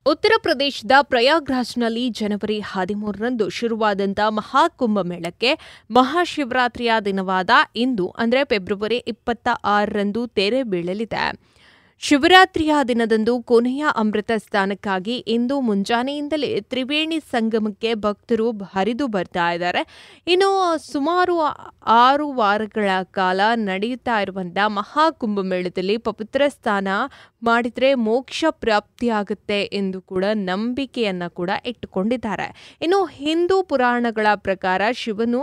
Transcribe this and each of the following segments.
ಉತ್ತರ ಪ್ರದೇಶದ ಪ್ರಯಾಗ್ರಾಜ್ನಲ್ಲಿ ಜನವರಿ 13ರಂದು ಶುರುವಾದಂಥ ಮಹಾಕುಂಭಮೇಳಕ್ಕೆ ಮಹಾಶಿವರಾತ್ರಿಯ ದಿನವಾದ ಇಂದು ಅಂದರೆ ಫೆಬ್ರವರಿ 26ರಂದು ತೆರೆ ಬೀಳಲಿದೆ. ಶಿವರಾತ್ರಿಯ ದಿನದಂದು ಕೊನೆಯ ಅಮೃತ ಸ್ನಾನಕ್ಕಾಗಿ ಇಂದು ಮುಂಜಾನೆಯಿಂದಲೇ ತ್ರಿವೇಣಿ ಸಂಗಮಕ್ಕೆ ಭಕ್ತರು ಹರಿದು ಬರ್ತಾ ಇದ್ದಾರೆ. ಇನ್ನು ಸುಮಾರು 6 ವಾರಗಳ ಕಾಲ ನಡೆಯುತ್ತಾ ಇರುವಂತಹ ಮಹಾಕುಂಭಮೇಳದಲ್ಲಿ ಪವಿತ್ರ ಸ್ನಾನ ಮಾಡಿದರೆ ಮೋಕ್ಷ ಪ್ರಾಪ್ತಿಯಾಗುತ್ತೆ ಎಂದು ಕೂಡ ನಂಬಿಕೆಯನ್ನ ಕೂಡ ಇಟ್ಟುಕೊಂಡಿದ್ದಾರೆ. ಇನ್ನು ಹಿಂದೂ ಪುರಾಣಗಳ ಪ್ರಕಾರ ಶಿವನು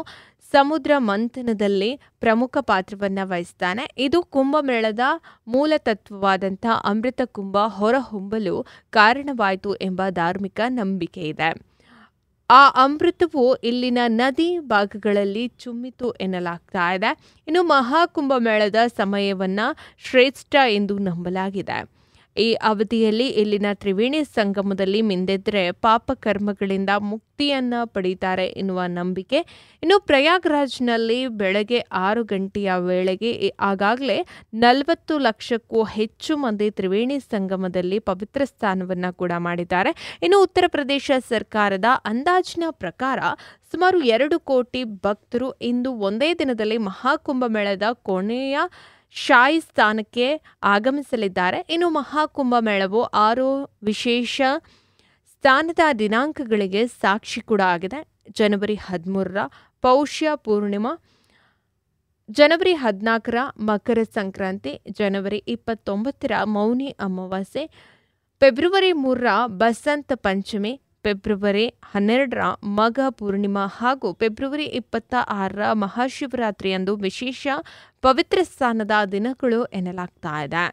ಸಮುದ್ರ ಮಂಥನದಲ್ಲಿ ಪ್ರಮುಖ ಪಾತ್ರವನ್ನು ವಹಿಸ್ತಾನೆ. ಇದು ಕುಂಭಮೇಳದ ಮೂಲ ತತ್ವವಾದಂಥ ಅಮೃತ ಕುಂಭ ಹೊರಹೊಮ್ಮಲು ಕಾರಣವಾಯಿತು ಎಂಬ ಧಾರ್ಮಿಕ ನಂಬಿಕೆ ಇದೆ. ಆ ಅಮೃತವು ಇಲ್ಲಿನ ನದಿ ಭಾಗಗಳಲ್ಲಿ ಚುಮ್ಮಿತು ಎನ್ನಲಾಗ್ತಾ ಇದೆ. ಇನ್ನು ಮಹಾಕುಂಭಮೇಳದ ಸಮಯವನ್ನು ಶ್ರೇಷ್ಠ ಎಂದು ನಂಬಲಾಗಿದೆ. ಈ ಅವಧಿಯಲ್ಲಿ ಇಲ್ಲಿನ ತ್ರಿವೇಣಿ ಸಂಗಮದಲ್ಲಿ ಮಿಂದೆದ್ರೆ ಪಾಪ ಕರ್ಮಗಳಿಂದ ಮುಕ್ತಿಯನ್ನ ಪಡೀತಾರೆ ಎನ್ನುವ ನಂಬಿಕೆ. ಇನ್ನು ಪ್ರಯಾಗ್ರಾಜ್ನಲ್ಲಿ ಬೆಳಗ್ಗೆ 6 ಗಂಟೆಯ ವೇಳೆಗೆ ಆಗಾಗಲೇ 40 ಲಕ್ಷಕ್ಕೂ ಹೆಚ್ಚು ಮಂದಿ ತ್ರಿವೇಣಿ ಸಂಗಮದಲ್ಲಿ ಪವಿತ್ರ ಸ್ನಾನವನ್ನು ಕೂಡ ಮಾಡಿದ್ದಾರೆ. ಇನ್ನು ಉತ್ತರ ಪ್ರದೇಶ ಸರ್ಕಾರದ ಅಂದಾಜಿನ ಪ್ರಕಾರ ಸುಮಾರು 2 ಕೋಟಿ ಭಕ್ತರು ಇಂದು ಒಂದೇ ದಿನದಲ್ಲಿ ಮಹಾಕುಂಭಮೇಳದ ಕೊನೆಯ ಶಾಹಿ ಸ್ಥಾನಕ್ಕೆ ಆಗಮಿಸಲಿದ್ದಾರೆ. ಇನ್ನು ಮಹಾಕುಂಭಮೇಳವು 6 ವಿಶೇಷ ಸ್ಥಾನದ ದಿನಾಂಕಗಳಿಗೆ ಸಾಕ್ಷಿ ಕೂಡ ಆಗಿದೆ. ಜನವರಿ 13ರ ಪೌಷ್ಯ ಪೂರ್ಣಿಮಾ, ಜನವರಿ 14ರ ಮಕರ ಸಂಕ್ರಾಂತಿ, ಜನವರಿ 29ರ ಮೌನಿ ಅಮಾವಾಸ್ಯೆ, ಫೆಬ್ರವರಿ 3ರ ಬಸಂತ ಪಂಚಮಿ, ಫೆಬ್ರವರಿ 12ರ ಮಘ ಪೂರ್ಣಿಮಾ ಹಾಗೂ ಫೆಬ್ರವರಿ 26ರ ಮಹಾಶಿವರಾತ್ರಿಯಂದು ವಿಶೇಷ ಪವಿತ್ರ ಸ್ನಾನದ ದಿನಗಳು ಎನ್ನಲಾಗ್ತಾ ಇದೆ.